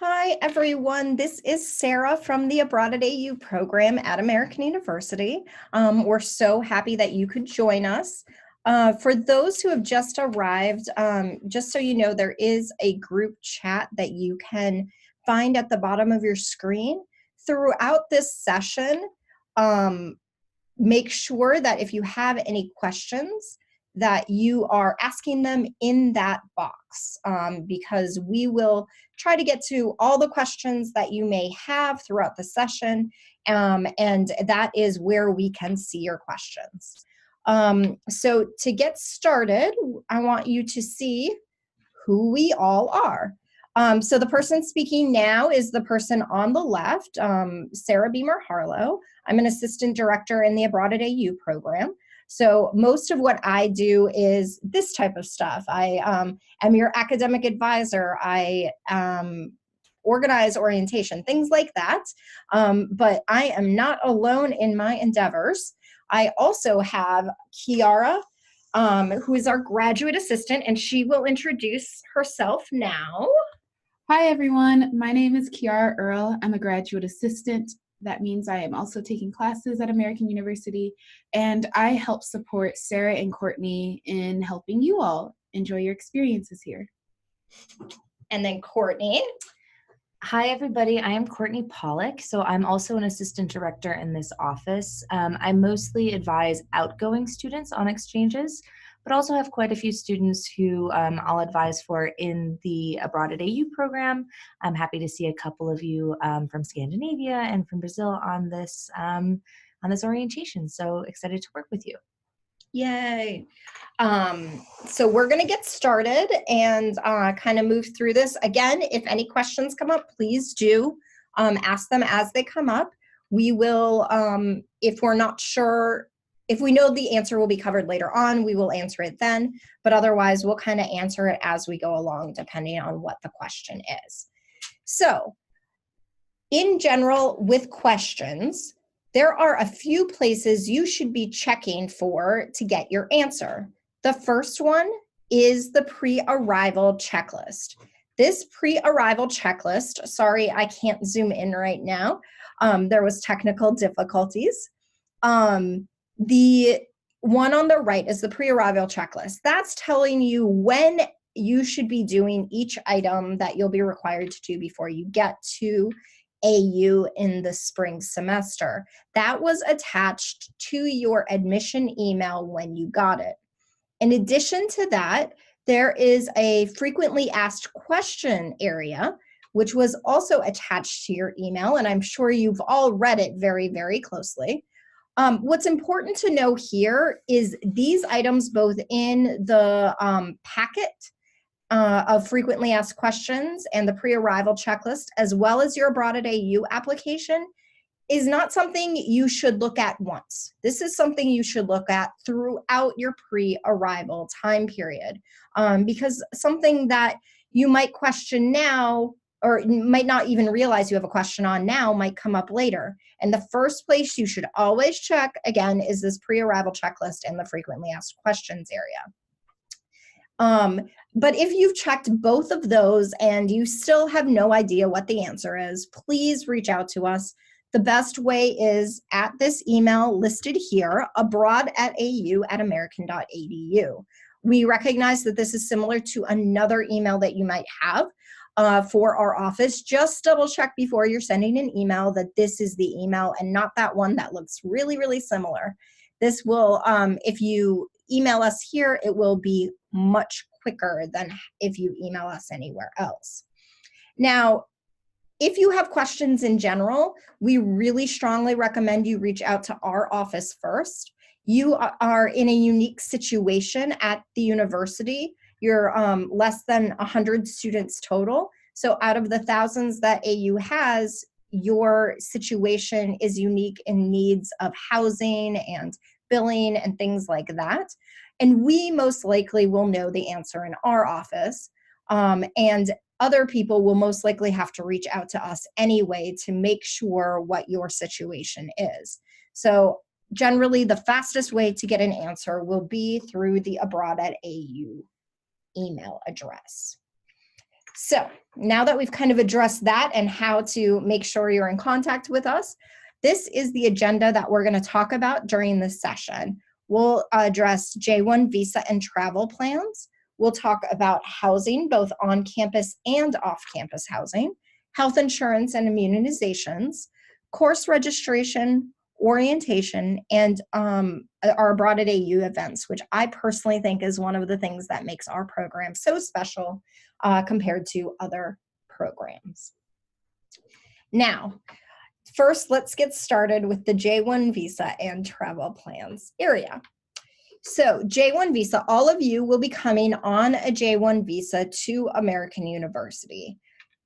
Hi, everyone. This is Sarah from the Abroad at AU program at American University. We're so happy that you could join us. For those who have just arrived, just so you know, there is a group chat that you can find at the bottom of your screen. Throughout this session, make sure that if you have any questions, that you are asking them in that box, because we will try to get to all the questions that you may have throughout the session, and that is where we can see your questions. So to get started, I want you to see who we all are. So the person speaking now is the person on the left, Sarah Beamer Harlow. I'm an assistant director in the Abroad at AU program. So most of what I do is this type of stuff. I am your academic advisor. I organize orientation, things like that. But I am not alone in my endeavors. I also have Kiara, who is our graduate assistant, and she will introduce herself now. Hi, everyone. My name is Kiara Earl. I'm a graduate assistant. That means I am also taking classes at American University, and I help support Sarah and Courtney in helping you all enjoy your experiences here. And then Courtney. Hi, everybody. I am Courtney Pollock. So I'm also an assistant director in this office. I mostly advise outgoing students on exchanges, but also have quite a few students who I'll advise for in the Abroad at AU program. I'm happy to see a couple of you from Scandinavia and from Brazil on this orientation. So excited to work with you. Yay. So we're going to get started and kind of move through this. Again, if any questions come up, please do ask them as they come up. We will, if we're not sure, if we know the answer will be covered later on, we will answer it then. But otherwise, we'll kind of answer it as we go along, depending on what the question is. So in general, with questions, there are a few places you should be checking for to get your answer. The first one is the pre-arrival checklist. This pre-arrival checklist, sorry, I can't zoom in right now. There was technical difficulties. The one on the right is the pre-arrival checklist. That's telling you when you should be doing each item that you'll be required to do before you get to AU in the spring semester. That was attached to your admission email when you got it. In addition to that, there is a frequently asked question area, which was also attached to your email, and I'm sure you've all read it very, very closely. What's important to know here is these items, both in the packet of frequently asked questions and the pre-arrival checklist, as well as your Abroad at AU application, is not something you should look at once. This is something you should look at throughout your pre-arrival time period, because something that you might question now, or might not even realize you have a question on now, might come up later. And the first place you should always check, again, is this pre-arrival checklist and the frequently asked questions area. But if you've checked both of those and you still have no idea what the answer is, please reach out to us. The best way is at this email listed here, abroad@au@american.edu. We recognize that this is similar to another email that you might have for our office. Just double check before you're sending an email that this is the email and not that one that looks really, really similar. This will, if you email us here, it will be much quicker than if you email us anywhere else. Now, if you have questions in general, we really strongly recommend you reach out to our office first. You are in a unique situation at the university. You're less than 100 students total. So out of the thousands that AU has, your situation is unique in needs of housing and billing and things like that. And we most likely will know the answer in our office. And other people will most likely have to reach out to us anyway to make sure what your situation is. So generally, the fastest way to get an answer will be through the Abroad at AU email address. So now that we've kind of addressed that and how to make sure you're in contact with us, this is the agenda that we're going to talk about during this session. We'll address J-1 visa and travel plans. We'll talk about housing, both on-campus and off-campus housing, health insurance and immunizations, course registration, orientation, and our Abroad at AU events, which I personally think is one of the things that makes our program so special compared to other programs. Now, first, let's get started with the J-1 visa and travel plans area. So J-1 visa, all of you will be coming on a J-1 visa to American University.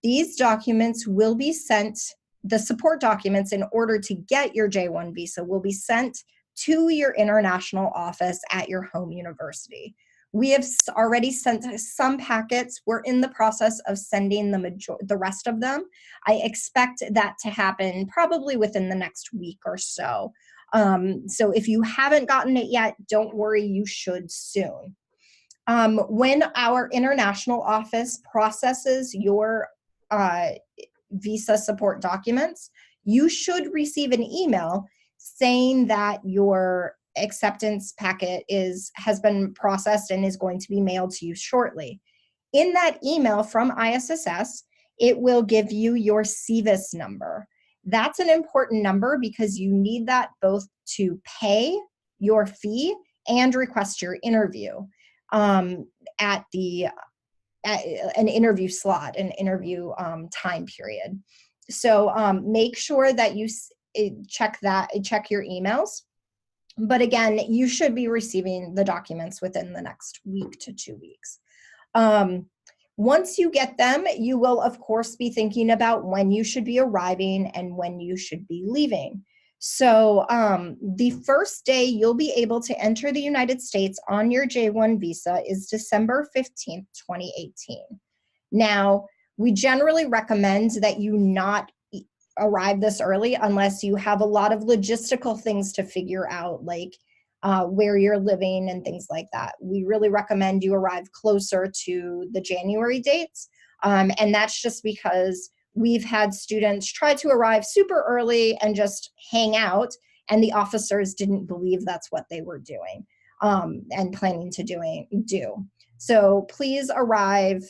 These documents will be sent, the support documents in order to get your J-1 visa will be sent to your international office at your home university. We have already sent some packets. We're in the process of sending the rest of them. I expect that to happen probably within the next week or so. So if you haven't gotten it yet, don't worry, you should soon. When our international office processes your visa support documents, you should receive an email saying that your acceptance packet has been processed and is going to be mailed to you shortly. In that email from ISSS, it will give you your CVIS number. That's an important number because you need that both to pay your fee and request your interview at an interview slot, an interview time period. So make sure that you check your emails. But again, you should be receiving the documents within the next week to 2 weeks. Once you get them, you will, of course, be thinking about when you should be arriving and when you should be leaving. So the first day you'll be able to enter the United States on your J-1 visa is December 15th, 2018. Now, we generally recommend that you not arrive this early unless you have a lot of logistical things to figure out, like where you're living and things like that. We really recommend you arrive closer to the January dates. And that's just because we've had students try to arrive super early and just hang out, and the officers didn't believe that's what they were doing and planning to do. So please arrive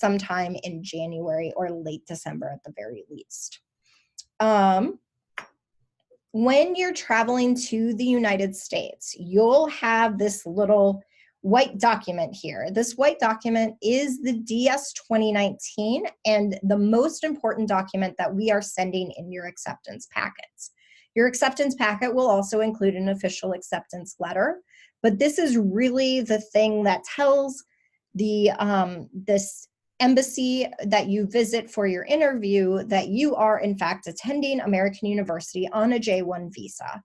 sometime in January or late December at the very least. When you're traveling to the United States, you'll have this little white document here. This white document is the DS 2019 and the most important document that we are sending in your acceptance packets. Your acceptance packet will also include an official acceptance letter, but this is really the thing that tells this embassy that you visit for your interview that you are in fact attending American University on a J-1 visa.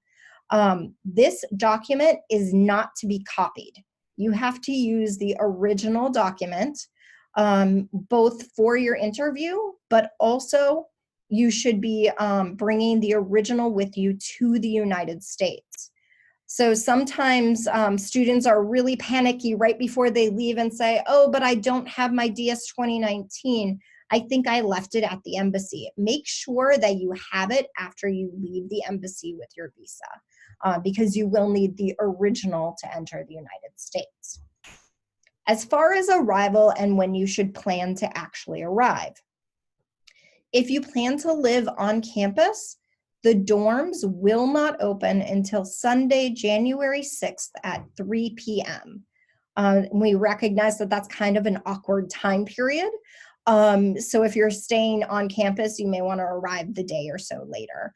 This document is not to be copied. You have to use the original document, both for your interview, but also you should be bringing the original with you to the United States. So sometimes students are really panicky right before they leave and say, oh, but I don't have my DS 2019. I think I left it at the embassy. Make sure that you have it after you leave the embassy with your visa, because you will need the original to enter the United States. As far as arrival and when you should plan to actually arrive, if you plan to live on campus, the dorms will not open until Sunday, January 6th at 3 p.m. We recognize that that's kind of an awkward time period. So if you're staying on campus, you may want to arrive the day or so later.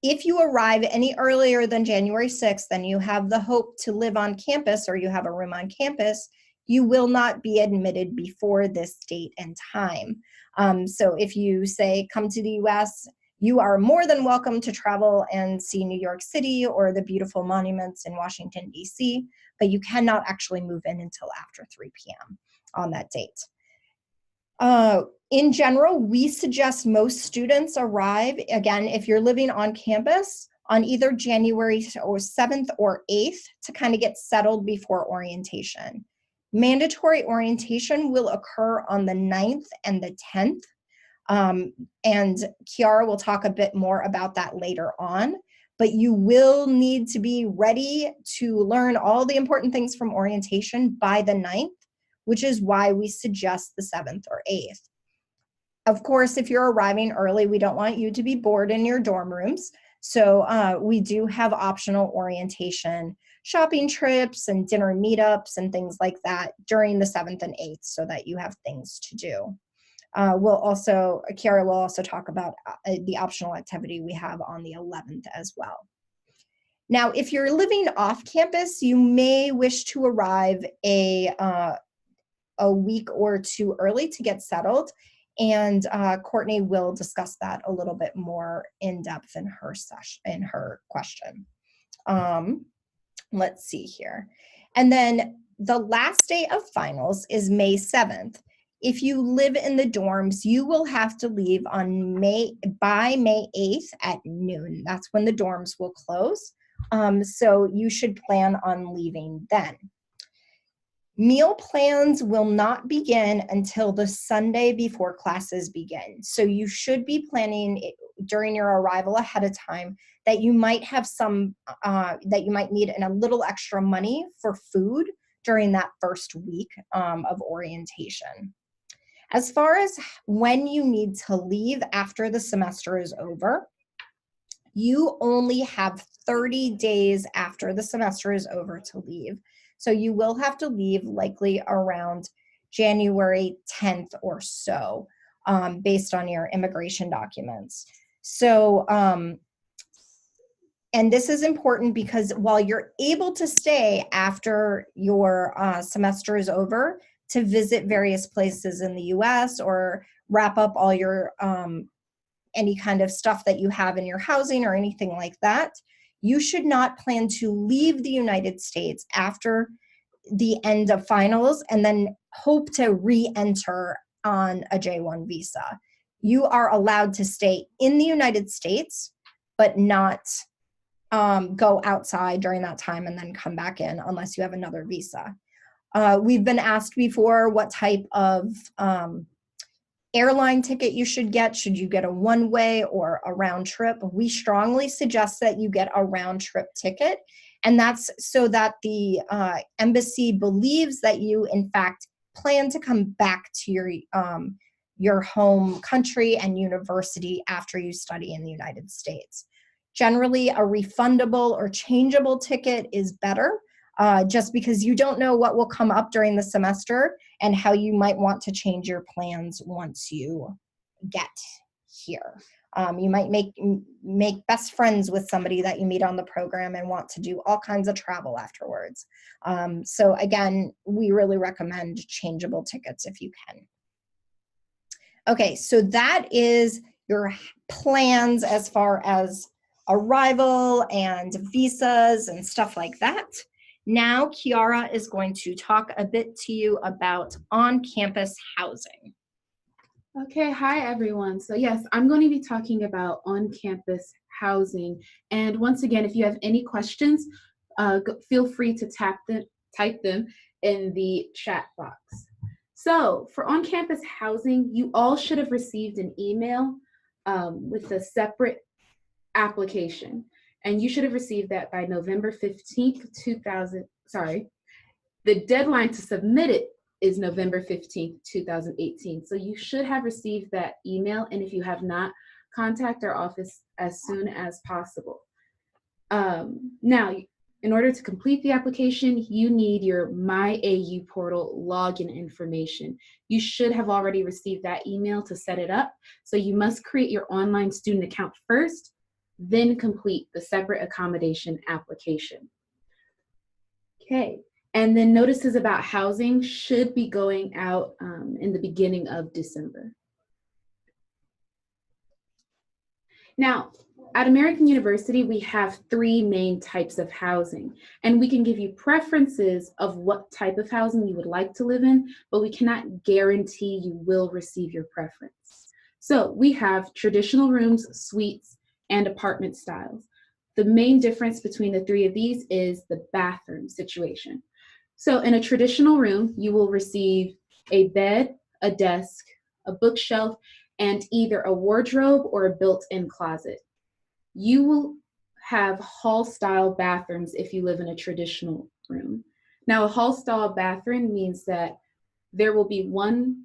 If you arrive any earlier than January 6th and you have the hope to live on campus or you have a room on campus, you will not be admitted before this date and time. So if you say, come to the US, you are more than welcome to travel and see New York City or the beautiful monuments in Washington, D.C., but you cannot actually move in until after 3 p.m. on that date. In general, we suggest most students arrive, again, if you're living on campus, on either January or 7th or 8th to kind of get settled before orientation. Mandatory orientation will occur on the 9th and the 10th. And Kiara will talk a bit more about that later on, but you will need to be ready to learn all the important things from orientation by the 9th, which is why we suggest the 7th or 8th. Of course, if you're arriving early, we don't want you to be bored in your dorm rooms. So we do have optional orientation, shopping trips and dinner meetups and things like that during the 7th and 8th so that you have things to do. Kiara will also talk about the optional activity we have on the 11th as well. Now, if you're living off campus, you may wish to arrive a week or two early to get settled. And Courtney will discuss that a little bit more in depth in her question. Let's see here. And then the last day of finals is May 7th. If you live in the dorms, you will have to leave on by May 8th at noon. That's when the dorms will close. So you should plan on leaving then. Meal plans will not begin until the Sunday before classes begin. So you should be planning during your arrival ahead of time that you might have that you might need a little extra money for food during that first week of orientation. As far as when you need to leave after the semester is over, you only have 30 days after the semester is over to leave. So you will have to leave likely around January 10th or so, based on your immigration documents. So, and this is important because while you're able to stay after your semester is over to visit various places in the US or wrap up all your any kind of stuff that you have in your housing or anything like that, you should not plan to leave the United States after the end of finals and then hope to re-enter on a J1 visa. You are allowed to stay in the United States, but not go outside during that time and then come back in unless you have another visa. We've been asked before what type of airline ticket you should get. Should you get a one-way or a round trip? We strongly suggest that you get a round trip ticket. And that's so that the embassy believes that you, in fact, plan to come back to your home country and university after you study in the United States. Generally, a refundable or changeable ticket is better, just because you don't know what will come up during the semester and how you might want to change your plans once you get here. You might make best friends with somebody that you meet on the program and want to do all kinds of travel afterwards. So again, we really recommend changeable tickets if you can. Okay, so that is your plans as far as arrival and visas and stuff like that. Now, Kiara is going to talk a bit to you about on-campus housing. Okay, hi everyone. So yes, I'm going to be talking about on-campus housing. And once again, if you have any questions, feel free to type them in the chat box. So for on-campus housing, you all should have received an email with a separate application. And you should have received that by November 15th, the deadline to submit it is November 15th, 2018. So you should have received that email. And if you have not, contact our office as soon as possible. Now, in order to complete the application, you need your MyAU portal login information. You should have already received that email to set it up. So you must create your online student account first, then complete the separate accommodation application. Okay, and then notices about housing should be going out in the beginning of December. Now, at American University, we have 3 main types of housing, and we can give you preferences of what type of housing you would like to live in, but we cannot guarantee you will receive your preference. So we have traditional rooms, suites, and apartment styles. The main difference between the 3 of these is the bathroom situation. So in a traditional room, you will receive a bed, a desk, a bookshelf, and either a wardrobe or a built-in closet. You will have hall-style bathrooms if you live in a traditional room. Now, a hall-style bathroom means that there will be one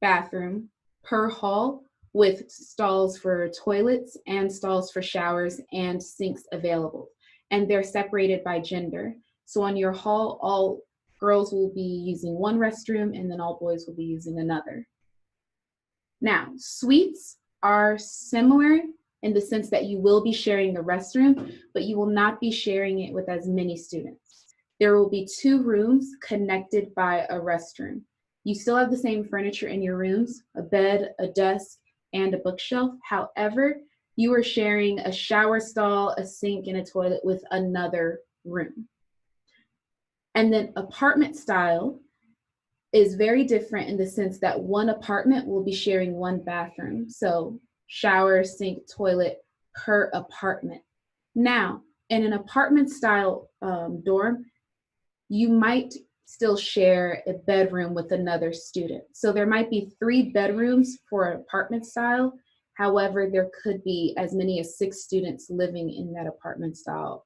bathroom per hall with stalls for toilets and stalls for showers and sinks available. And they're separated by gender. So on your hall, all girls will be using one restroom and then all boys will be using another. Now, suites are similar in the sense that you will be sharing the restroom, but you will not be sharing it with as many students. There will be 2 rooms connected by a restroom. You still have the same furniture in your rooms, a bed, a desk, and a bookshelf. However, you are sharing a shower stall, a sink, and a toilet with another room. And then apartment style is very different in the sense that one apartment will be sharing one bathroom. So shower, sink, toilet per apartment. Now, in an apartment style dorm, you might still share a bedroom with another student. So there might be 3 bedrooms for an apartment style. However, there could be as many as 6 students living in that apartment style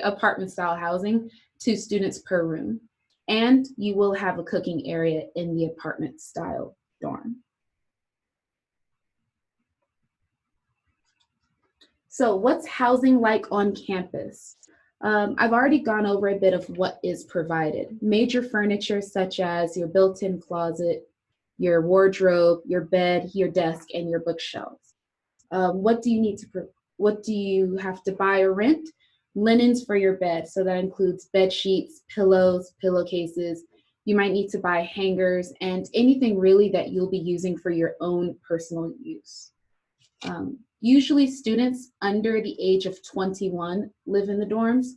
apartment style housing, 2 students per room. And you will have a cooking area in the apartment style dorm. So what's housing like on campus? I've already gone over a bit of what is provided. Major furniture such as your built-in closet, your wardrobe, your bed, your desk, and your bookshelves. What do you have to buy or rent? Linens for your bed. So that includes bed sheets, pillows, pillowcases. You might need to buy hangers and anything really that you'll be using for your own personal use. Usually students under the age of 21 live in the dorms,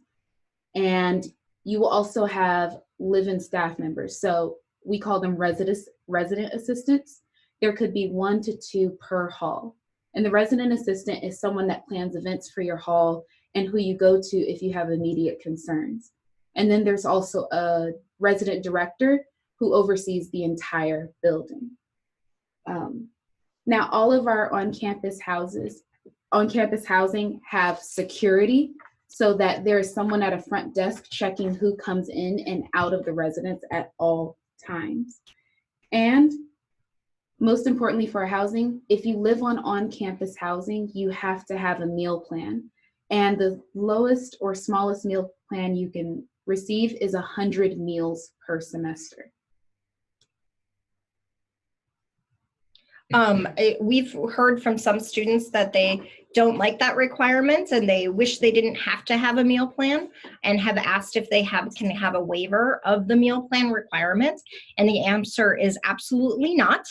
and you will also have live-in staff members. So we call them resident assistants. There could be 1 to 2 per hall. And the resident assistant is someone that plans events for your hall and who you go to if you have immediate concerns. And then there's also a resident director who oversees the entire building. Now, all of our on-campus housing have security so that there is someone at a front desk checking who comes in and out of the residence at all times. And most importantly for housing, if you live on-campus housing, you have to have a meal plan. And the lowest or smallest meal plan you can receive is 100 meals per semester. We've heard from some students that they don't like that requirement and they wish they didn't have to have a meal plan and have asked if they can have a waiver of the meal plan requirement. And the answer is absolutely not.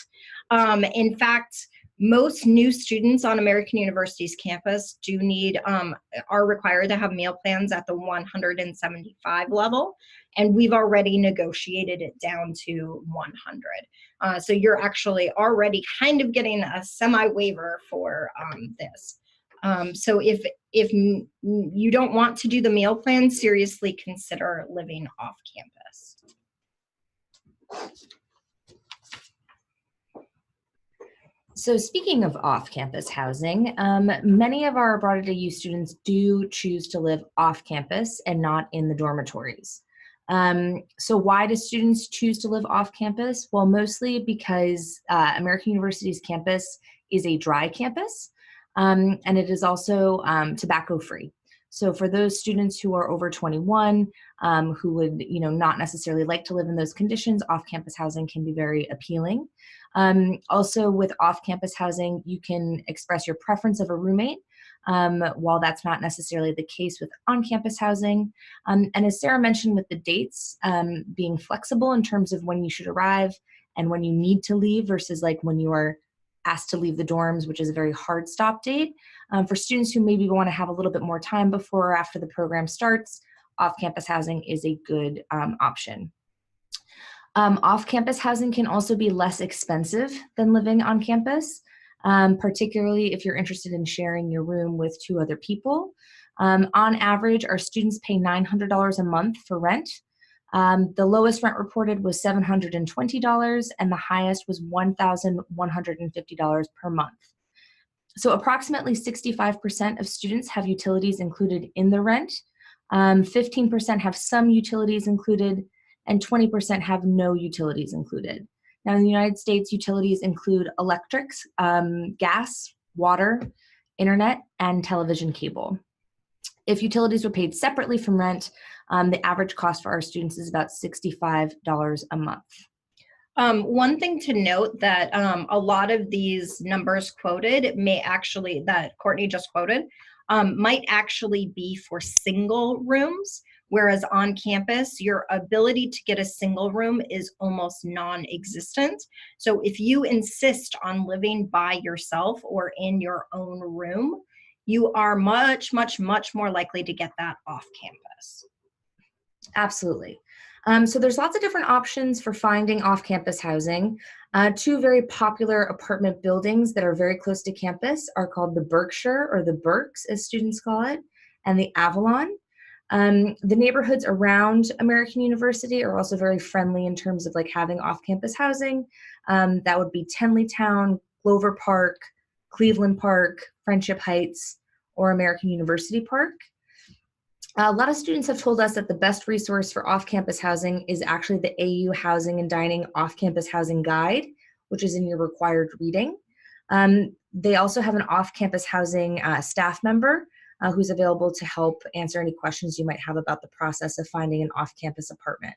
In fact, most new students on American University's campus are required to have meal plans at the 175 level, and we've already negotiated it down to 100. So you're actually already kind of getting a semi-waiver for this. So if you don't want to do the meal plan, seriously consider living off campus. So speaking of off-campus housing, many of our Broad AU students do choose to live off-campus and not in the dormitories. So why do students choose to live off-campus? Well, mostly because American University's campus is a dry campus, and it is also tobacco-free. So for those students who are over 21, who would not necessarily like to live in those conditions, off-campus housing can be very appealing. Also with off-campus housing, you can express your preference of a roommate, while that's not necessarily the case with on-campus housing. And as Sarah mentioned with the dates, being flexible in terms of when you should arrive and when you need to leave versus like when you are asked to leave the dorms, which is a very hard stop date. For students who maybe want to have a little bit more time before or after the program starts, off-campus housing is a good option. Off-campus housing can also be less expensive than living on campus, particularly if you're interested in sharing your room with 2 other people. On average, our students pay $900 a month for rent. The lowest rent reported was $720, and the highest was $1,150 per month. So approximately 65% of students have utilities included in the rent. 15% have some utilities included, and 20% have no utilities included. Now, in the United States, utilities include electrics, gas, water, internet, and television cable. If utilities were paid separately from rent, the average cost for our students is about $65 a month. One thing to note that a lot of these numbers quoted that Courtney just quoted, might actually be for single rooms, whereas on campus, your ability to get a single room is almost non-existent. So if you insist on living by yourself or in your own room, you are much, much, much more likely to get that off campus. Absolutely. So there's lots of different options for finding off-campus housing. Two very popular apartment buildings that are very close to campus are called the Berkshire, or the Berks as students call it, and the Avalon. The neighborhoods around American University are also very friendly in terms of like having off-campus housing. That would be Tenleytown, Glover Park, Cleveland Park, Friendship Heights, or American University Park. A lot of students have told us that the best resource for off-campus housing is actually the AU Housing and Dining Off-Campus Housing Guide, which is in your required reading. They also have an off-campus housing staff member who's available to help answer any questions you might have about the process of finding an off-campus apartment.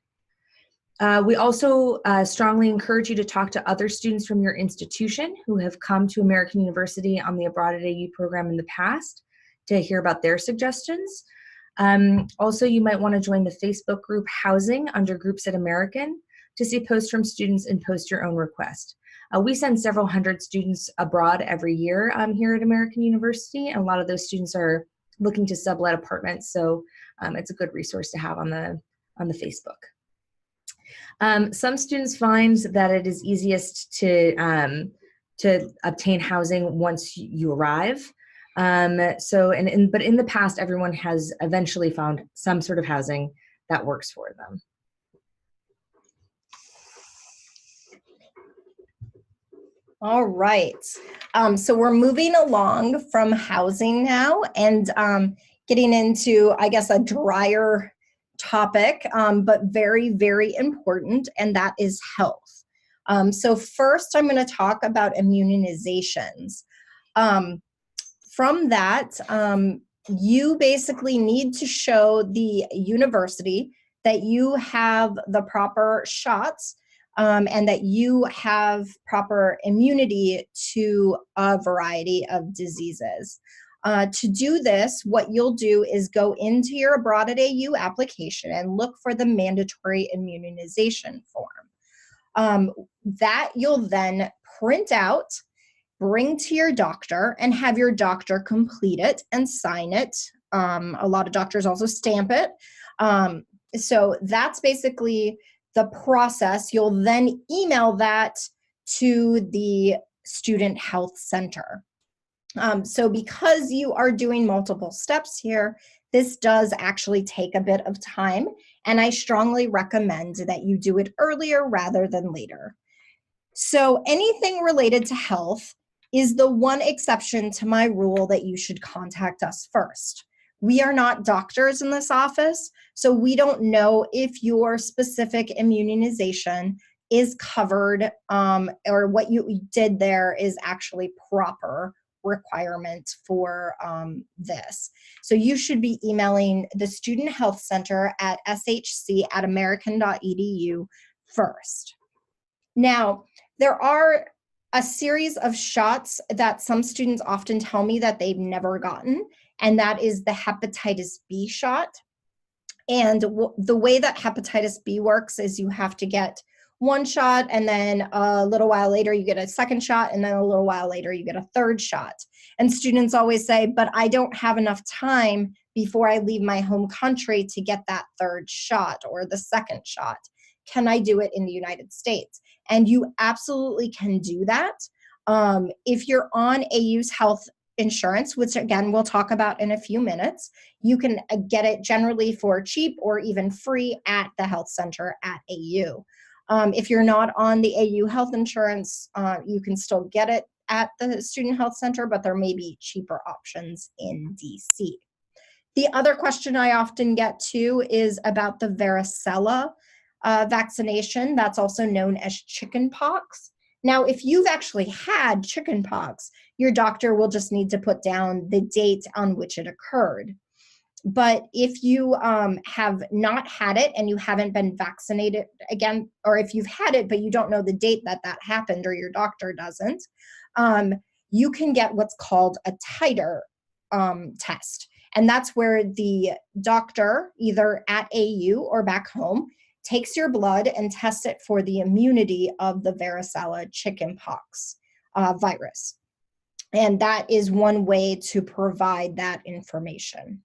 We also strongly encourage you to talk to other students from your institution who have come to American University on the Abroad at AU program in the past to hear about their suggestions. Also, you might want to join the Facebook group Housing under Groups at American to see posts from students and post your own request. We send several hundred students abroad every year here at American University, and a lot of those students are looking to sublet apartments, so it's a good resource to have on the Facebook. Some students find that it is easiest to obtain housing once you arrive. But in the past, everyone has eventually found some sort of housing that works for them. All right. So we're moving along from housing now and getting into, I guess, a drier topic, but very, very important, and that is health. So first, I'm going to talk about immunizations. From that, you basically need to show the university that you have the proper shots and that you have proper immunity to a variety of diseases. To do this, what you'll do is go into your Abroad at AU application and look for the mandatory immunization form. That you'll then print out, bring to your doctor, and have your doctor complete it and sign it. A lot of doctors also stamp it. So that's basically the process. You'll then email that to the student health center. So because you are doing multiple steps here, this does actually take a bit of time, and I strongly recommend that you do it earlier rather than later. So anything related to health is the one exception to my rule that you should contact us first. We are not doctors in this office, so we don't know if your specific immunization is covered or what you did there is actually proper requirement for this. So you should be emailing the Student Health Center at shc@american.edu first. Now, there are a series of shots that some students often tell me that they've never gotten, and that is the hepatitis B shot. And the way that hepatitis B works is you have to get one shot, and then a little while later you get a second shot, and then a little while later you get a third shot. And students always say, but I don't have enough time before I leave my home country to get that third shot or the second shot. Can I do it in the United States? And you absolutely can do that. If you're on AU's health insurance, which again, we'll talk about in a few minutes. You can get it generally for cheap or even free at the health center at AU. If you're not on the AU health insurance, you can still get it at the Student Health Center, but there may be cheaper options in DC. The other question I often get too is about the varicella vaccination. That's also known as chickenpox. Now, if you've actually had chickenpox, your doctor will just need to put down the date on which it occurred. But if you have not had it and you haven't been vaccinated again, or if you've had it but you don't know the date that that happened or your doctor doesn't, you can get what's called a titer test. And that's where the doctor, either at AU or back home, takes your blood and tests it for the immunity of the varicella chickenpox virus. And that is one way to provide that information.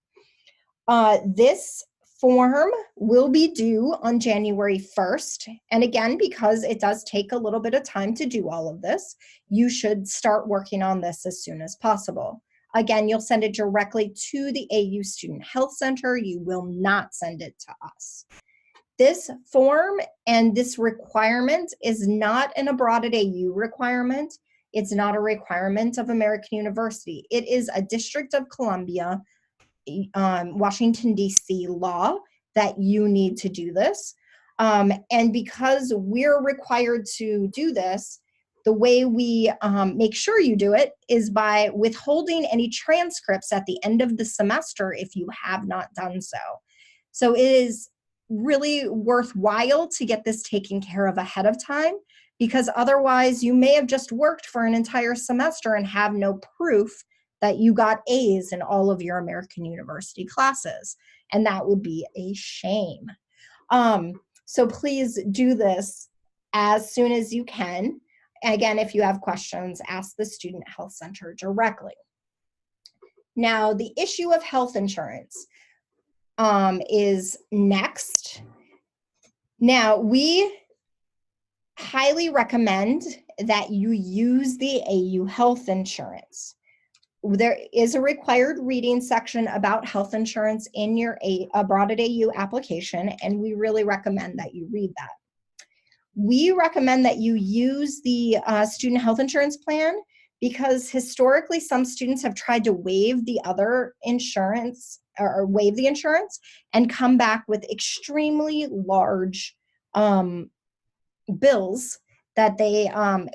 This form will be due on January 1st. And again, because it does take a little bit of time to do all of this, you should start working on this as soon as possible. Again, you'll send it directly to the AU Student Health Center. You will not send it to us. This form and this requirement is not an Abroad at AU requirement. It's not a requirement of American University. It is a District of Columbia, Washington, D.C. law that you need to do this. And because we're required to do this, the way we make sure you do it is by withholding any transcripts at the end of the semester if you have not done so. So it is really worthwhile to get this taken care of ahead of time, because otherwise you may have just worked for an entire semester and have no proof that you got A's in all of your American University classes. And that would be a shame. So please do this as soon as you can. Again, if you have questions, ask the Student Health Center directly. Now, the issue of health insurance is next. Now, we highly recommend that you use the AU health insurance. There is a required reading section about health insurance in your Abroad at AU application, and we really recommend that you read that. We recommend that you use the student health insurance plan because historically some students have tried to waive the other insurance or waive the insurance and come back with extremely large bills that they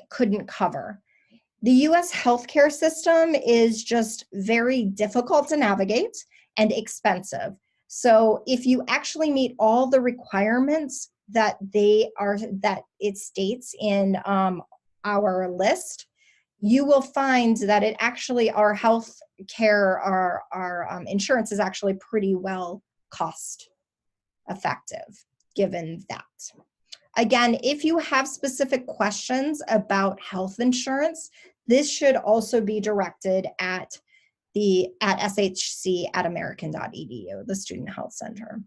couldn't cover. The US healthcare system is just very difficult to navigate and expensive. So if you actually meet all the requirements that it states in our list, you will find that it actually, our health care, our insurance is actually pretty well cost effective given that. Again, if you have specific questions about health insurance, this should also be directed at shc@american.edu, the Student Health Center.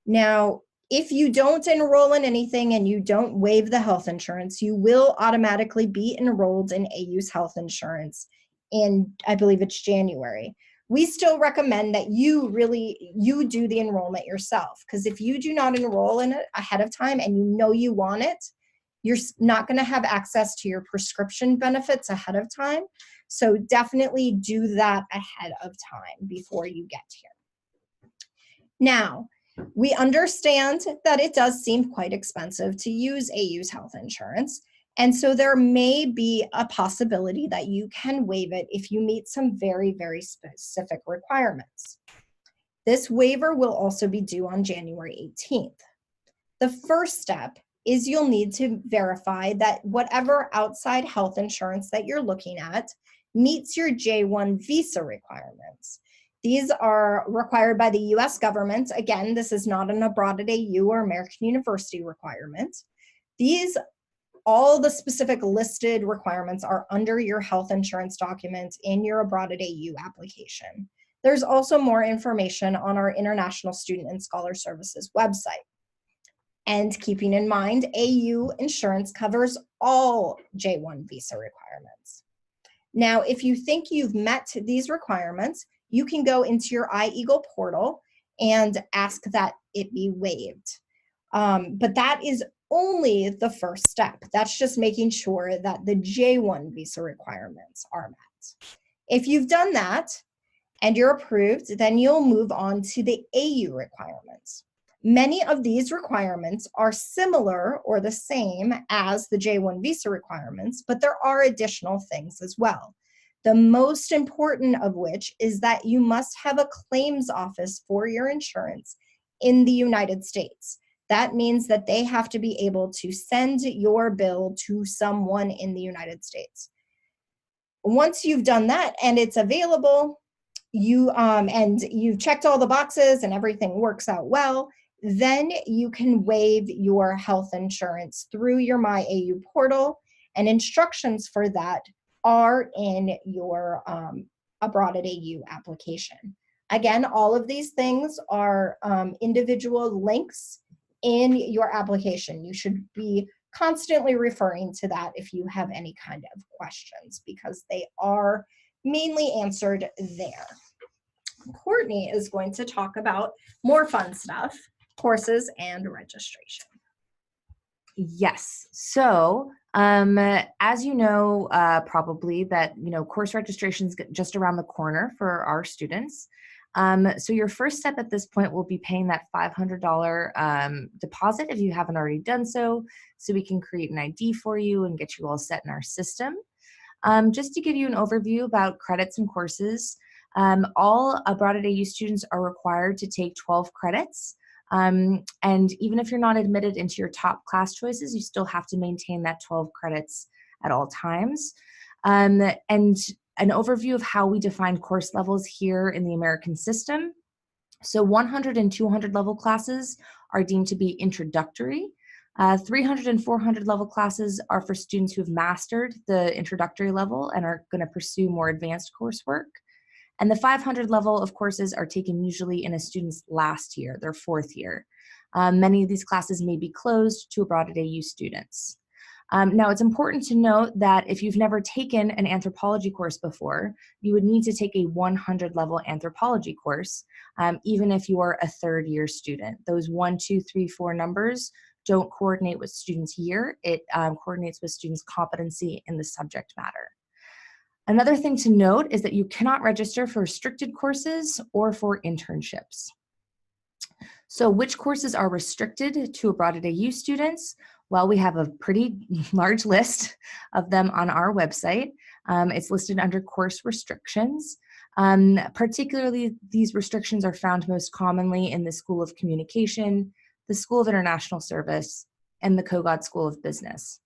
Now, if you don't enroll in anything and you don't waive the health insurance, you will automatically be enrolled in AU's health insurance in, I believe it's January. We still recommend that you do the enrollment yourself, because if you do not enroll in it ahead of time and you know you want it, you're not going to have access to your prescription benefits ahead of time. So definitely do that ahead of time before you get here. Now, we understand that it does seem quite expensive to use AU's health insurance, and so there may be a possibility that you can waive it if you meet some very, very specific requirements. This waiver will also be due on January 18th. The first step is you'll need to verify that whatever outside health insurance that you're looking at meets your J-1 visa requirements. These are required by the US government. Again, this is not an Abroad at AU or American University requirement. All the specific listed requirements are under your health insurance document in your Abroad at AU application. There's also more information on our International Student and Scholar Services website. And keeping in mind, AU insurance covers all J-1 visa requirements. Now, if you think you've met these requirements, you can go into your iEagle portal and ask that it be waived. But that is only the first step. That's just making sure that the J1 visa requirements are met. If you've done that and you're approved, then you'll move on to the AU requirements. Many of these requirements are similar or the same as the J1 visa requirements, but there are additional things as well. The most important of which is that you must have a claims office for your insurance in the United States. That means that they have to be able to send your bill to someone in the United States. Once you've done that and it's available, and you've checked all the boxes and everything works out well, then you can waive your health insurance through your MyAU portal, and instructions for that are in your Abroad at AU application. Again, all of these things are individual links in your application. You should be constantly referring to that if you have any kind of questions, because they are mainly answered there. Courtney is going to talk about more fun stuff, courses and registration. Yes. So, as you know, probably that, course registration is just around the corner for our students. So your first step at this point will be paying that $500 deposit if you haven't already done so we can create an ID for you and get you all set in our system. Just to give you an overview about credits and courses, all Abroad at AU students are required to take 12 credits. And even if you're not admitted into your top class choices, you still have to maintain that 12 credits at all times. And an overview of how we define course levels here in the American system. So 100 and 200 level classes are deemed to be introductory. 300 and 400 level classes are for students who have mastered the introductory level and are going to pursue more advanced coursework. And the 500 level of courses are taken usually in a student's last year, their fourth year. Many of these classes may be closed to Abroad at AU students. Now, it's important to note that if you've never taken an anthropology course before, you would need to take a 100 level anthropology course, even if you are a third year student. Those 1, 2, 3, 4 numbers don't coordinate with students' year. It coordinates with students' competency in the subject matter. Another thing to note is that you cannot register for restricted courses or for internships. So which courses are restricted to Abroad at AU students? Well, we have a pretty large list of them on our website. It's listed under course restrictions. Particularly, these restrictions are found most commonly in the School of Communication, the School of International Service, and the Kogod School of Business.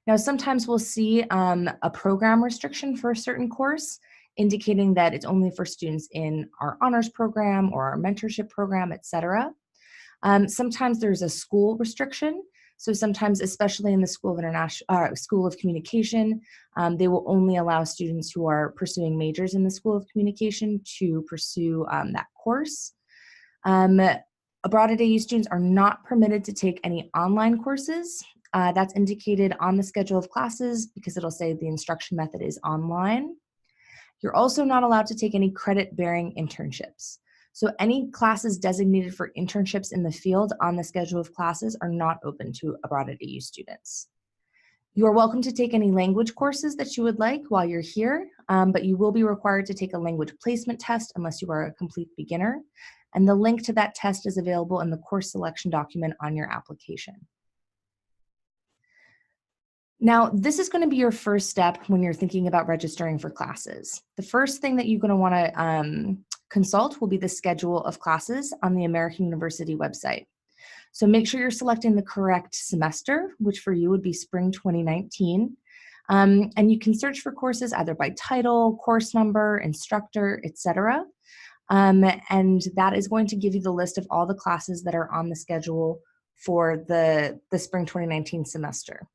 Now, sometimes we'll see a program restriction for a certain course, indicating that it's only for students in our honors program or our mentorship program, etc. Sometimes there's a school restriction. So sometimes, especially in the School of Communication, they will only allow students who are pursuing majors in the School of Communication to pursue that course. Abroad at AU students are not permitted to take any online courses. That's indicated on the schedule of classes because it'll say the instruction method is online. You're also not allowed to take any credit-bearing internships. So any classes designated for internships in the field on the schedule of classes are not open to Abroad at AU students. You are welcome to take any language courses that you would like while you're here, but you will be required to take a language placement test unless you are a complete beginner. And the link to that test is available in the course selection document on your application. Now, this is going to be your first step when you're thinking about registering for classes. The first thing that you're going to want to consult will be the schedule of classes on the American University website. So make sure you're selecting the correct semester, which for you would be spring 2019. And you can search for courses either by title, course number, instructor, etc. And that is going to give you the list of all the classes that are on the schedule for the spring 2019 semester.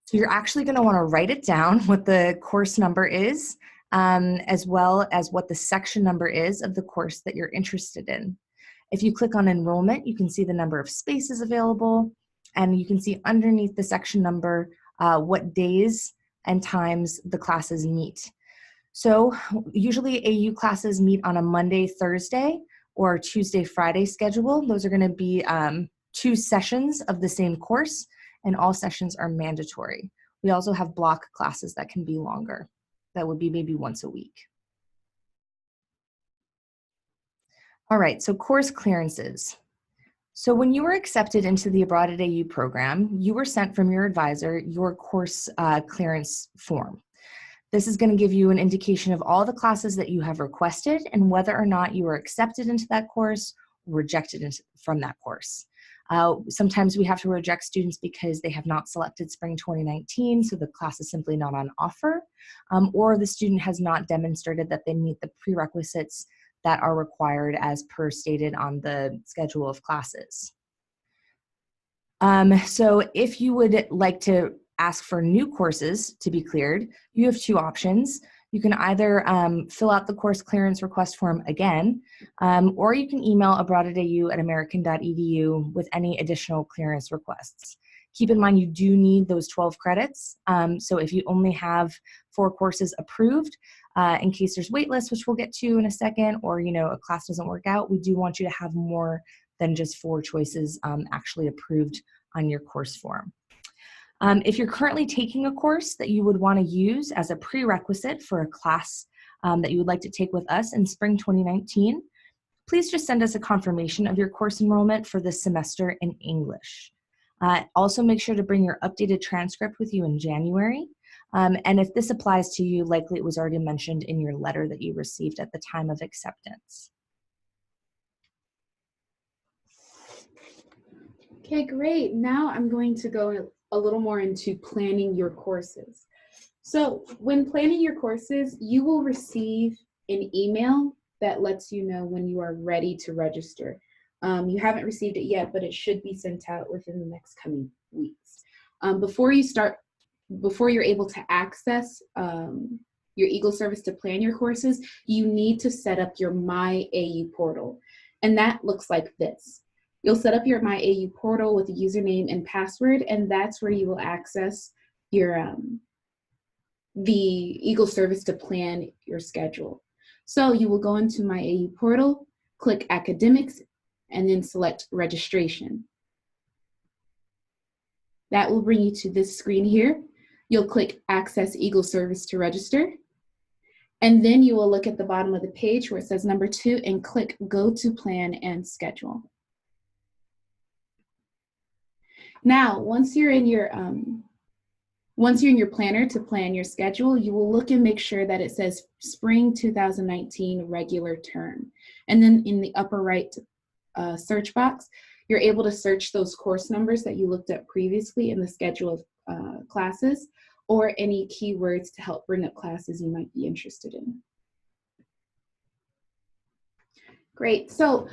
So you're actually going to want to write it down what the course number is, as well as what the section number is of the course that you're interested in. If you click on enrollment, you can see the number of spaces available, and you can see underneath the section number what days and times the classes meet. So usually AU classes meet on a Monday, Thursday, or Tuesday, Friday schedule. Those are going to be 2 sessions of the same course, and all sessions are mandatory. We also have block classes that can be longer. That would be maybe once a week. All right, so course clearances. So when you were accepted into the Abroad at AU program, you were sent from your advisor your course clearance form. This is going to give you an indication of all the classes that you have requested and whether or not you were accepted into that course or rejected from that course. Sometimes we have to reject students because they have not selected spring 2019, so the class is simply not on offer, or the student has not demonstrated that they meet the prerequisites that are required as per stated on the schedule of classes. So if you would like to ask for new courses to be cleared, you have 2 options. You can either fill out the course clearance request form again, or you can email abroadaDAU@american.edu with any additional clearance requests. Keep in mind you do need those 12 credits. So if you only have 4 courses approved, in case there's waitlist, which we'll get to in a second, or a class doesn't work out, we do want you to have more than just 4 choices actually approved on your course form. If you're currently taking a course that you would want to use as a prerequisite for a class that you would like to take with us in spring 2019, please just send us a confirmation of your course enrollment for this semester in English. Also make sure to bring your updated transcript with you in January. And if this applies to you, likely it was already mentioned in your letter that you received at the time of acceptance. Okay, great. Now I'm going to go a little more into planning your courses. So when planning your courses, you will receive an email that lets you know when you are ready to register. You haven't received it yet, but it should be sent out within the next coming weeks. Before you're able to access your Eagle service to plan your courses, you need to set up your My AU portal. And that looks like this. You'll set up your My AU portal with a username and password, and that's where you will access your the Eagle service to plan your schedule. So you will go into My AU portal, click Academics, and then select Registration. That will bring you to this screen here. You'll click Access Eagle service to register. And then you will look at the bottom of the page where it says number 2 and click Go to Plan and Schedule. Now, once you're in your planner to plan your schedule, you will look and make sure that it says Spring 2019 regular term. And then in the upper right search box, you're able to search those course numbers that you looked at previously in the schedule of classes, or any keywords to help bring up classes you might be interested in. Great. So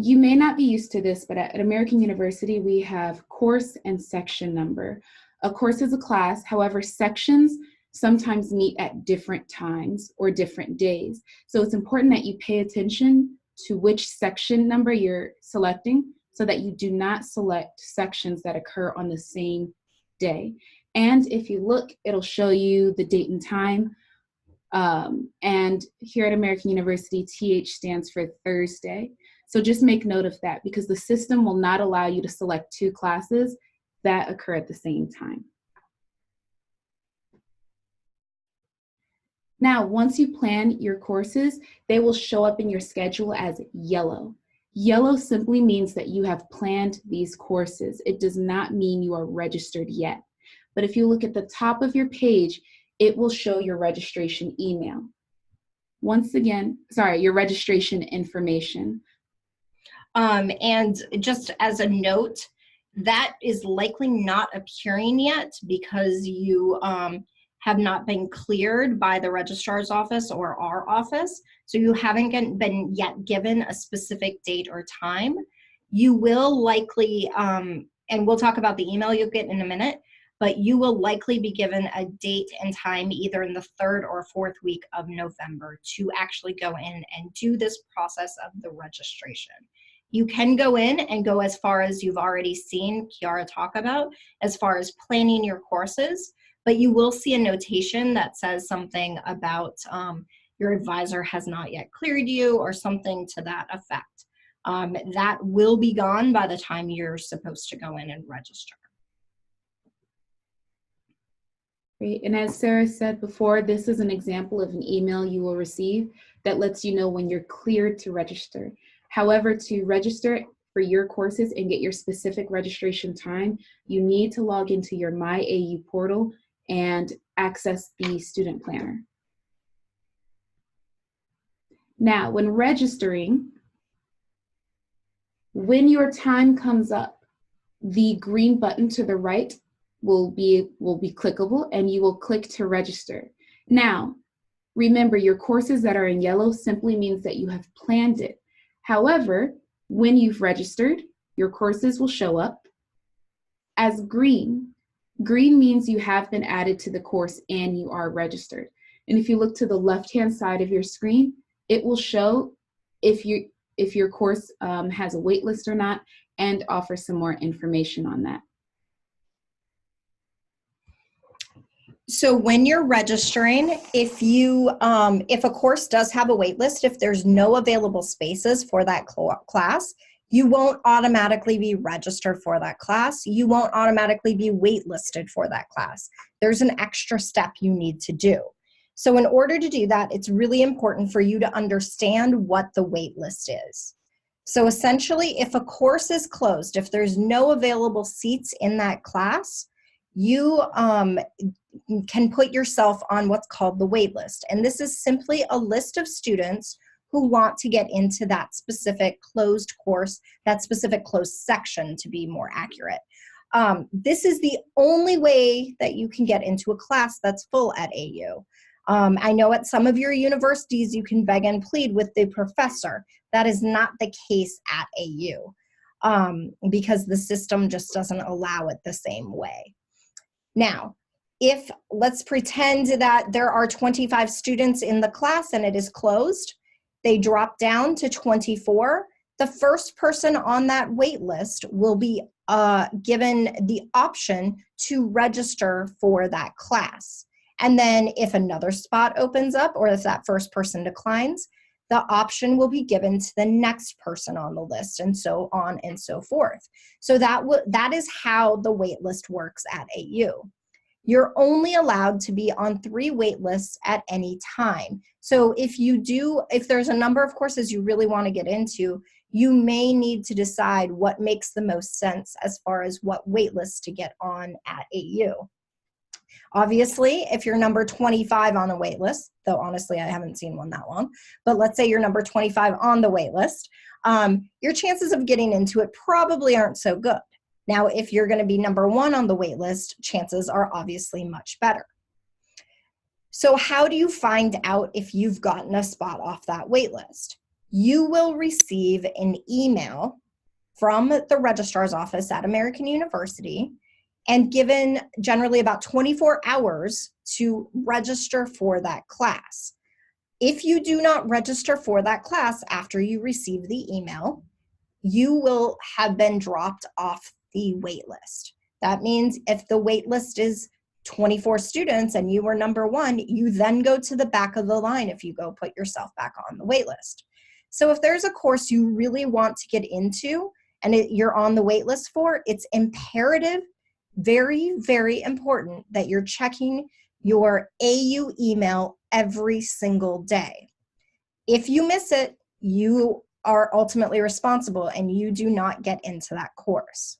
you may not be used to this, but at American University, we have course and section number. A course is a class, however, sections sometimes meet at different times or different days. So it's important that you pay attention to which section number you're selecting so that you do not select sections that occur on the same day. And if you look, it'll show you the date and time. And here at American University, TH stands for Thursday. So just make note of that because the system will not allow you to select 2 classes that occur at the same time. Now, once you plan your courses, they will show up in your schedule as yellow. Yellow simply means that you have planned these courses. It does not mean you are registered yet. But if you look at the top of your page, it will show your registration email. Once again, your registration information. And just as a note, that is likely not appearing yet because you have not been cleared by the registrar's office or our office. So you haven't been yet given a specific date or time. You will likely, and we'll talk about the email you'll get in a minute, but you will likely be given a date and time either in the 3rd or 4th week of November to actually go in and do this process of the registration. You can go in and go as far as you've already seen Kiara talk about, as far as planning your courses, but you will see a notation that says something about your advisor has not yet cleared you or something to that effect. That will be gone by the time you're supposed to go in and register. Great. And as Sarah said before, this is an example of an email you will receive that lets you know when you're cleared to register. However, to register for your courses and get your specific registration time, you need to log into your MyAU portal and access the student planner. Now, when registering, when your time comes up, the green button to the right will be clickable, and you will click to register. Now, remember, your courses that are in yellow simply means that you have planned it. However, when you've registered, your courses will show up as green. Green means you have been added to the course and you are registered. And if you look to the left-hand side of your screen, it will show if your course has a wait list or not, and offer some more information on that. So when you're registering, if a course does have a wait list, if there's no available spaces for that class, you won't automatically be registered for that class. You won't automatically be waitlisted for that class. There's an extra step you need to do. So in order to do that, it's really important for you to understand what the wait list is. So essentially, if a course is closed, if there's no available seats in that class, you can put yourself on what's called the wait list. And this is simply a list of students who want to get into that specific closed course, that specific closed section, to be more accurate. This is the only way that you can get into a class that's full at AU. I know at some of your universities you can beg and plead with the professor. That is not the case at AU because the system just doesn't allow it the same way. Now, let's pretend that there are 25 students in the class and it is closed, they drop down to 24. The first person on that wait list will be given the option to register for that class. And then if another spot opens up or if that first person declines, the option will be given to the next person on the list, and so on and so forth. So that is how the wait list works at AU. You're only allowed to be on 3 wait lists at any time. So if there's a number of courses you really want to get into, you may need to decide what makes the most sense as far as what wait list to get on at AU. Obviously, if you're number 25 on the wait list, though honestly I haven't seen one that long, but let's say you're number 25 on the wait list, your chances of getting into it probably aren't so good. Now, if you're going to be number 1 on the wait list, chances are obviously much better. So how do you find out if you've gotten a spot off that wait list? You will receive an email from the registrar's office at American University and given generally about 24 hours to register for that class. If you do not register for that class after you receive the email, you will have been dropped off the wait list. That means if the wait list is 24 students and you were number 1, you then go to the back of the line if you go put yourself back on the wait list. So if there's a course you really want to get into and you're on the wait list for, it's imperative, very, very important that you're checking your AU email every single day. If you miss it, you are ultimately responsible and you do not get into that course.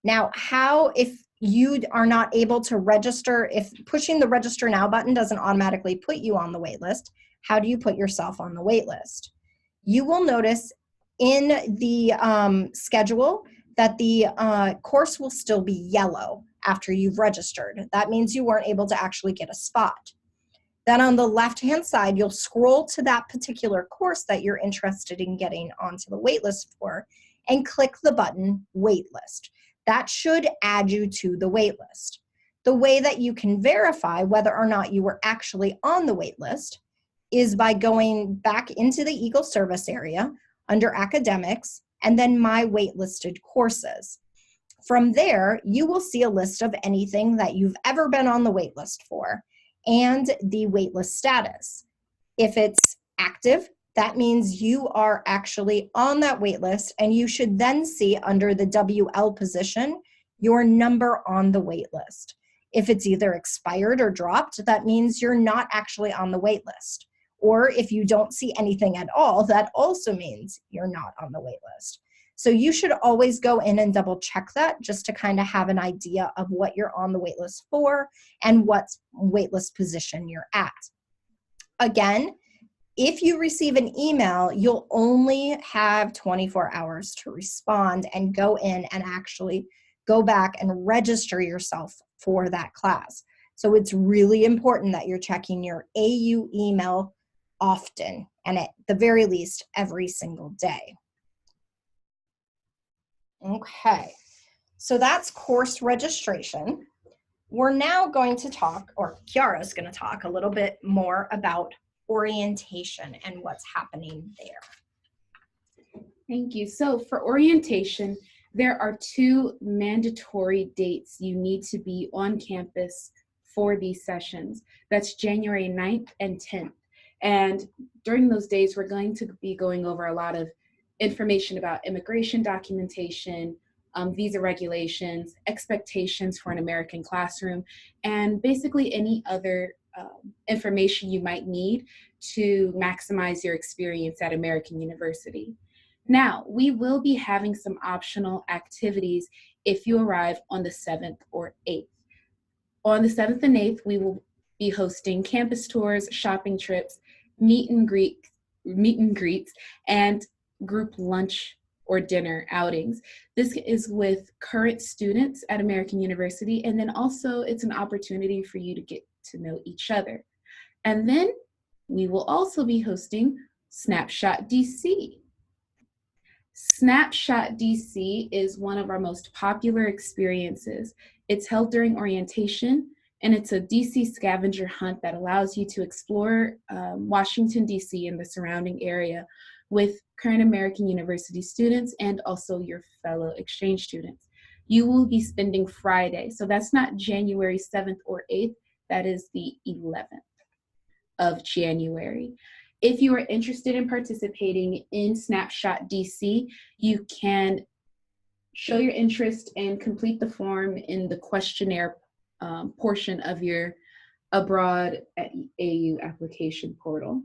Now, if you are not able to register, if pushing the register now button doesn't automatically put you on the wait list, how do you put yourself on the wait list? You will notice in the schedule that the course will still be yellow after you've registered. That means you weren't able to actually get a spot. Then on the left-hand side, you'll scroll to that particular course that you're interested in getting onto the waitlist for and click the button Waitlist. That should add you to the waitlist. The way that you can verify whether or not you were actually on the waitlist is by going back into the Eagle Service area under Academics and then My Waitlisted Courses. From there, you will see a list of anything that you've ever been on the wait list for and the waitlist status. If it's active, that means you are actually on that wait list, and you should then see under the WL position your number on the wait list. If it's either expired or dropped, that means you're not actually on the wait list. Or if you don't see anything at all, that also means you're not on the wait list. So you should always go in and double check that, just to kind of have an idea of what you're on the wait list for and what wait list position you're at. Again, if you receive an email, you'll only have 24 hours to respond and go in and actually go back and register yourself for that class. So it's really important that you're checking your AU email often, and at the very least, every single day. Okay, so that's course registration. We're now going to talk, or Kiara's going to talk a little bit more about orientation and what's happening there. Thank you. So for orientation, there are 2 mandatory dates you need to be on campus for these sessions. That's January 9th and 10th. And during those days, we're going to be going over a lot of information about immigration documentation, visa regulations, expectations for an American classroom, and basically any other information you might need to maximize your experience at American University. Now, we will be having some optional activities if you arrive on the 7th or 8th. On the 7th and 8th, we will be hosting campus tours, shopping trips, meet and greets, and group lunch or dinner outings. This is with current students at American University, and then also it's an opportunity for you to get to know each other. And then we will also be hosting Snapshot DC. Snapshot DC is one of our most popular experiences. It's held during orientation, and it's a DC scavenger hunt that allows you to explore Washington, DC and the surrounding area with current American University students and also your fellow exchange students. You will be spending Friday, so that's not January 7th or 8th, that is the 11th of January. If you are interested in participating in Snapshot DC, you can show your interest and complete the form in the questionnaire portion of your Abroad at AU application portal.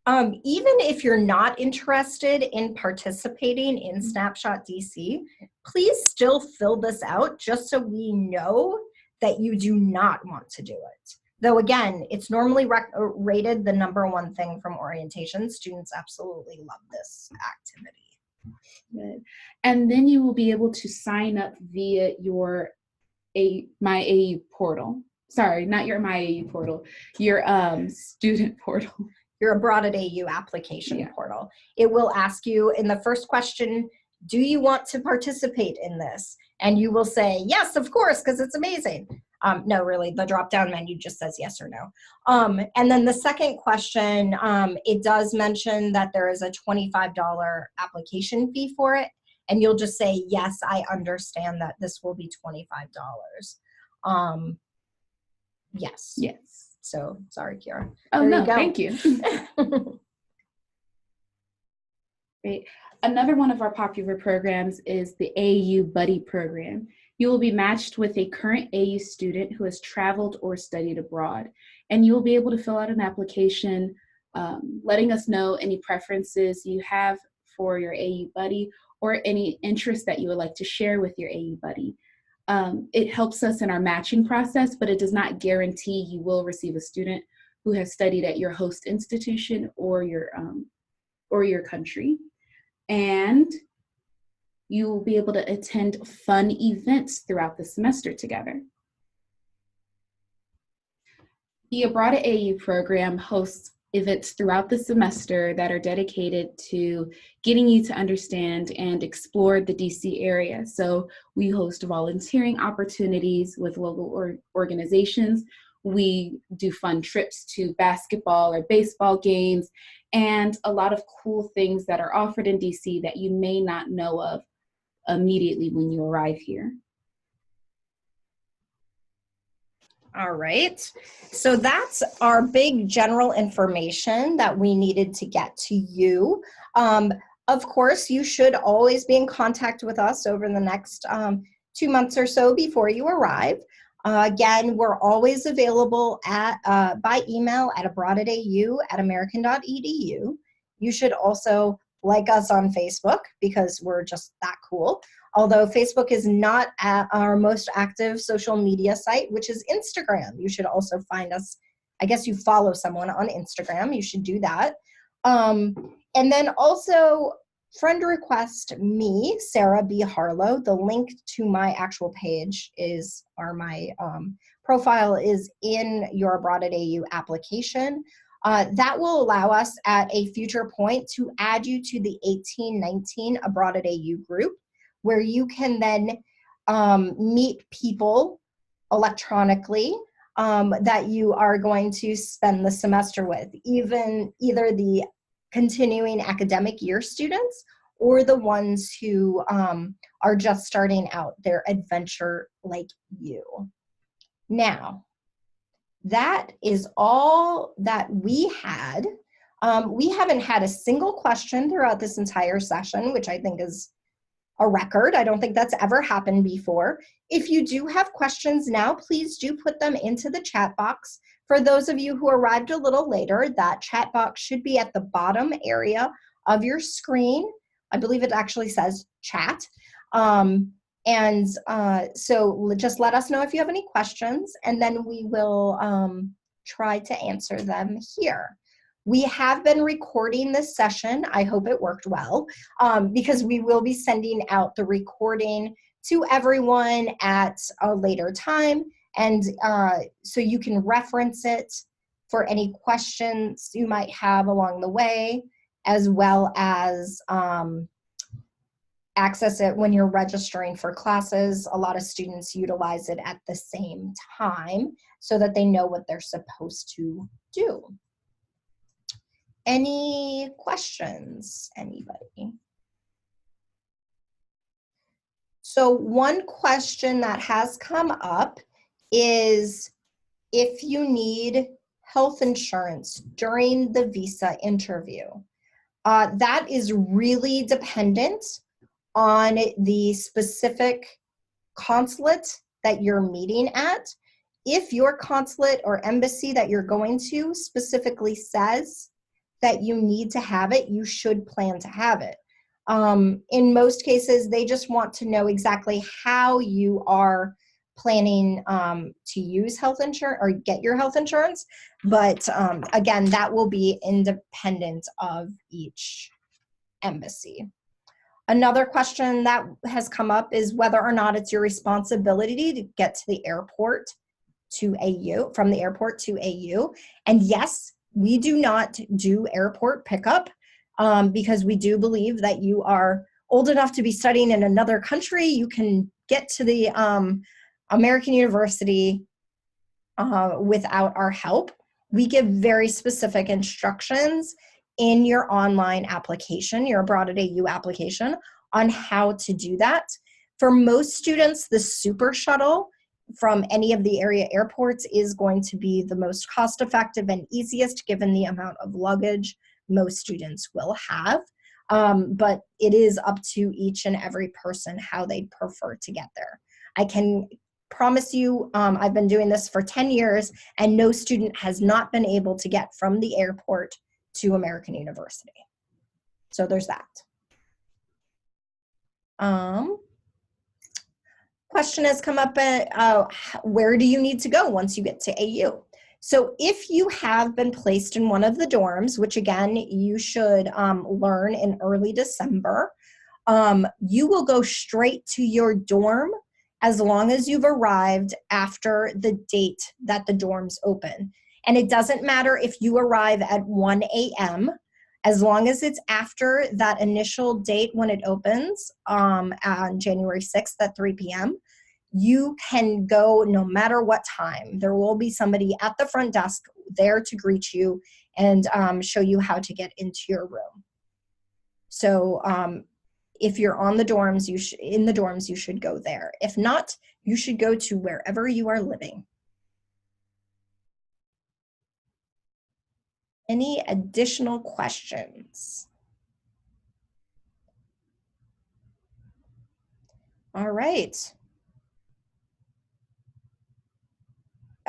Even if you're not interested in participating in Snapshot DC, please still fill this out just so we know that you do not want to do it. Though again, it's normally rated the #1 thing from orientation. Students absolutely love this activity. Good. And then you will be able to sign up via your My AU portal. Sorry, not your My AU portal, your student portal. Your Abroad at AU application portal. It will ask you in the first question, do you want to participate in this? And you will say, yes, of course, because it's amazing. No, really, the drop-down menu just says yes or no. And then the second question, it does mention that there is a $25 application fee for it. And you'll just say, yes, I understand that this will be $25. Yes. Yes. So sorry, Kiara. Oh, There no, you go. thank you. Great. Another one of our popular programs is the AU Buddy program. You will be matched with a current AU student who has traveled or studied abroad, and you will be able to fill out an application letting us know any preferences you have for your AU Buddy or any interest that you would like to share with your AU Buddy. It helps us in our matching process, but it does not guarantee you will receive a student who has studied at your host institution or your country. And you will be able to attend fun events throughout the semester together. The Abroad at AU program hosts events throughout the semester that are dedicated to getting you to understand and explore the DC area. So we host volunteering opportunities with local organizations. We do fun trips to basketball or baseball games, and a lot of cool things that are offered in DC that you may not know of immediately when you arrive here. All right. So that's our big general information that we needed to get to you. Of course, you should always be in contact with us over the next 2 months or so before you arrive. Again, we're always available at by email at abroad@au@american.edu. You should also like us on Facebook because we're just that cool. Although Facebook is not at our most active social media site, which is Instagram. You should also find us. I guess you follow someone on Instagram. You should do that. And then also friend request me, Sarah B. Harlow. The link to my actual page is, or my profile is in your Abroad at AU application. That will allow us at a future point to add you to the 1819 Abroad at AU group, where you can then meet people electronically that you are going to spend the semester with, either the continuing academic year students or the ones who are just starting out their adventure like you. Now, that is all that we had. We haven't had a single question throughout this entire session, which I think is a record. I don't think that's ever happened before. If you do have questions now, please do put them into the chat box. For those of you who arrived a little later, that chat box should be at the bottom area of your screen. I believe it actually says chat. So just let us know if you have any questions, and then we will try to answer them here. We have been recording this session. I hope it worked well, because we will be sending out the recording to everyone at a later time. And so you can reference it for any questions you might have along the way, as well as access it when you're registering for classes. A lot of students utilize it at the same time so that they know what they're supposed to do. Any questions, anybody? So one question that has come up is if you need health insurance during the visa interview. That is really dependent on the specific consulate that you're meeting at. If your consulate or embassy that you're going to specifically says that you need to have it, you should plan to have it. In most cases, they just want to know exactly how you are planning to use health insurance or get your health insurance. But again, that will be independent of each embassy. Another question that has come up is whether or not it's your responsibility to get to the airport to AU, from the airport to AU. And yes, we do not do airport pickup because we do believe that you are old enough to be studying in another country. You can get to the American University without our help. We give very specific instructions in your online application, your Abroad at AU application, on how to do that. For most students, the super shuttle from any of the area airports is going to be the most cost-effective and easiest given the amount of luggage most students will have. But it is up to each and every person how they prefer to get there. I can promise you, I've been doing this for 10 years and no student has not been able to get from the airport to American University. So there's that. Question has come up, where do you need to go once you get to AU? So if you have been placed in one of the dorms, which again, you should learn in early December, you will go straight to your dorm as long as you've arrived after the date that the dorms open. And it doesn't matter if you arrive at 1 a.m., as long as it's after that initial date when it opens on January 6th at 3 p.m., you can go no matter what time. There will be somebody at the front desk there to greet you and show you how to get into your room. So if you're on the dorms, in the dorms, you should go there. If not, you should go to wherever you are living. Any additional questions? All right.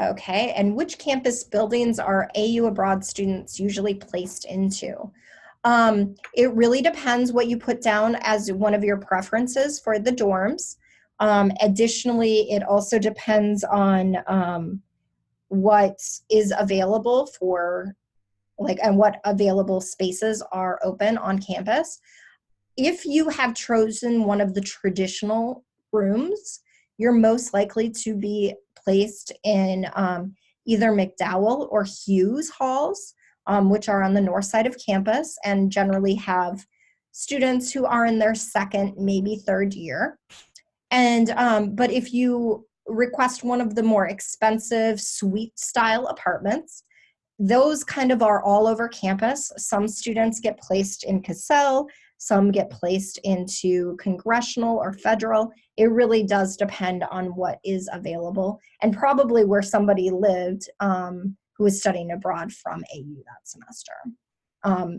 Okay, and which campus buildings are AU Abroad students usually placed into? It really depends what you put down as one of your preferences for the dorms. Additionally, it also depends on what is available for, like, and what available spaces are open on campus. If you have chosen one of the traditional rooms, you're most likely to be placed in either McDowell or Hughes halls, which are on the north side of campus and generally have students who are in their second, maybe third year. And but if you request one of the more expensive suite style apartments, those kind of are all over campus. Some students get placed in Cassell, some get placed into Congressional or Federal. It really does depend on what is available and probably where somebody lived who was studying abroad from AU that semester.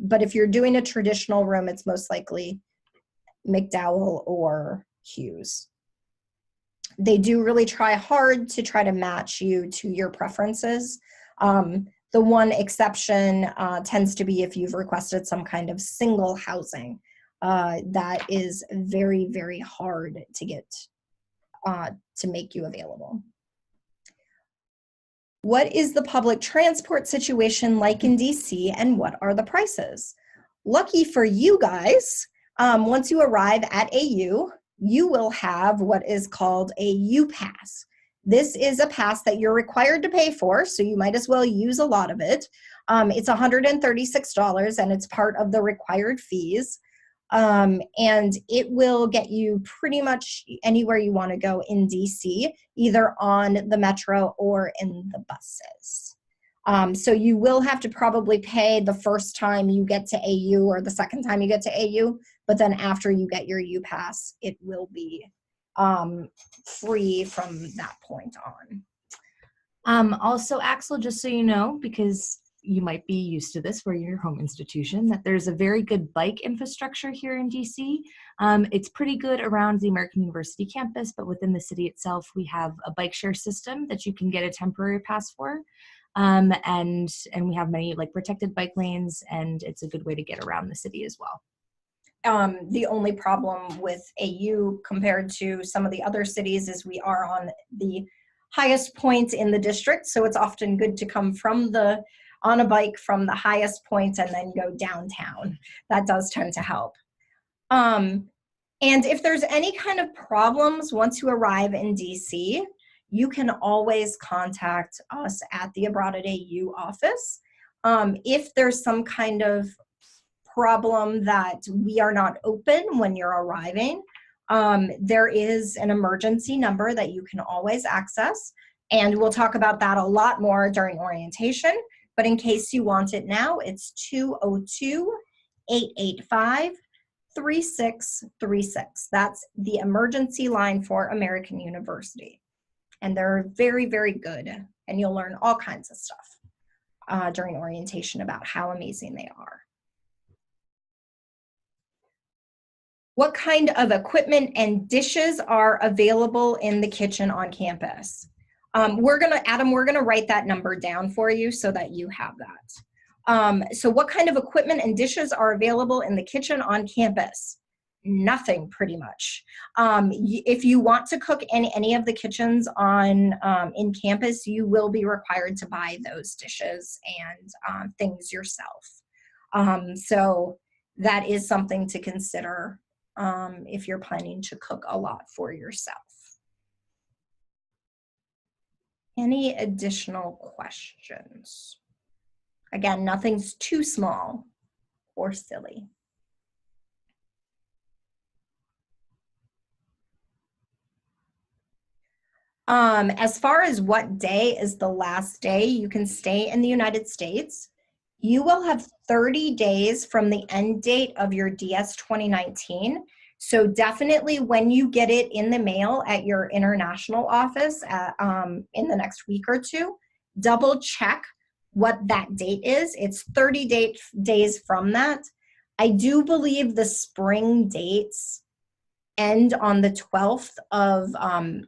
But if you're doing a traditional room, it's most likely McDowell or Hughes. They do really try hard to try to match you to your preferences. The one exception tends to be if you've requested some kind of single housing. That is very, very hard to get to make you available. What is the public transport situation like in DC and what are the prices? Lucky for you guys, once you arrive at AU, you will have what is called a U-Pass. This is a pass that you're required to pay for, so you might as well use a lot of it. It's $136 and it's part of the required fees. And it will get you pretty much anywhere you want to go in DC, either on the metro or in the buses. So you will have to probably pay the first time you get to AU or the second time you get to AU, but then after you get your U-Pass, it will be free from that point on. Also, Axel, just so you know, because you might be used to this where you're your home institution, that there's a very good bike infrastructure here in DC. It's pretty good around the American University campus, but within the city itself, we have a bike share system that you can get a temporary pass for. And we have many like protected bike lanes, and it's a good way to get around the city as well. The only problem with AU compared to some of the other cities is we are on the highest point in the district, so it's often good to come on a bike from the highest point and then go downtown. That does tend to help. And if there's any kind of problems once you arrive in DC, you can always contact us at the Abroad at AU office. If there's some kind of problem that we are not open when you're arriving, there is an emergency number that you can always access, and we'll talk about that a lot more during orientation, but in case you want it now, it's 202-885-3636. That's the emergency line for American University. And they're very, very good, and you'll learn all kinds of stuff during orientation about how amazing they are. What kind of equipment and dishes are available in the kitchen on campus? Adam, we're gonna write that number down for you so that you have that. So what kind of equipment and dishes are available in the kitchen on campus? Nothing, pretty much. If you want to cook in any of the kitchens in campus, you will be required to buy those dishes and things yourself. So that is something to consider if you're planning to cook a lot for yourself. Any additional questions? Again, nothing's too small or silly. As far as what day is the last day you can stay in the United States, you will have 30 days from the end date of your DS 2019 So definitely when you get it in the mail at your international office in the next week or two, double check what that date is. It's 30 days from that. I do believe the spring dates end on the 12th of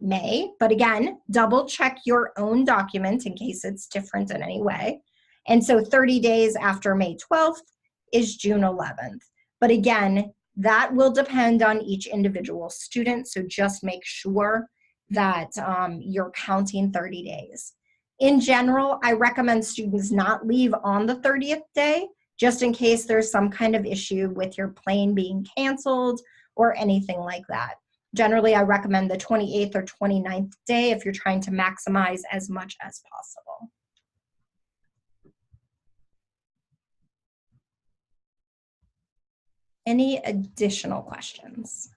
May, but again, double check your own document in case it's different in any way. And so 30 days after May 12th is June 11th. But again, that will depend on each individual student, so just make sure that you're counting 30 days. In general, I recommend students not leave on the 30th day, just in case there's some kind of issue with your plane being canceled or anything like that. Generally, I recommend the 28th or 29th day if you're trying to maximize as much as possible. Any additional questions?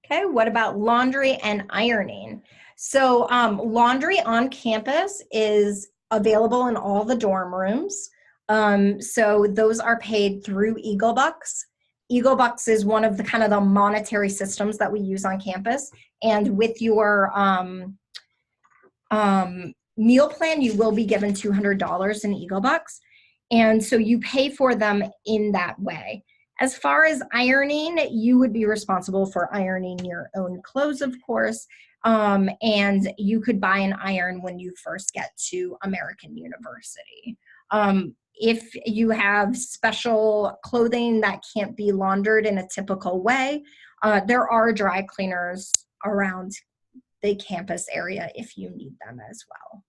Okay, what about laundry and ironing? So laundry on campus is available in all the dorm rooms. So those are paid through EagleBucks. EagleBucks is one of the kind of the monetary systems that we use on campus. And with your meal plan, you will be given $200 in EagleBucks. And so you pay for them in that way. As far as ironing, you would be responsible for ironing your own clothes, of course, and you could buy an iron when you first get to American University. If you have special clothing that can't be laundered in a typical way, there are dry cleaners around the campus area if you need them as well.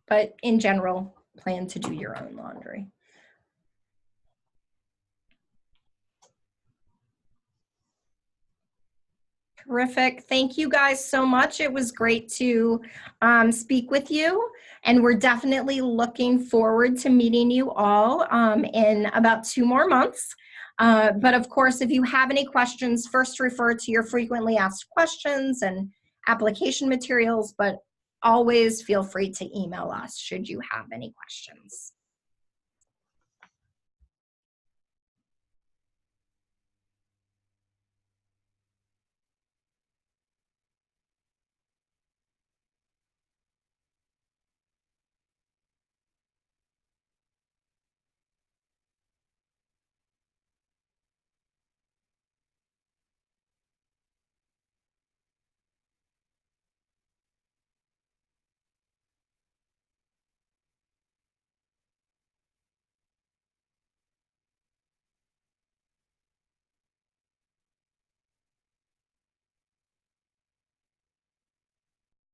But in general, plan to do your own laundry. Terrific. Thank you guys so much. It was great to speak with you. And we're definitely looking forward to meeting you all in about 2 more months. But of course, if you have any questions, first refer to your frequently asked questions and application materials, but always feel free to email us should you have any questions.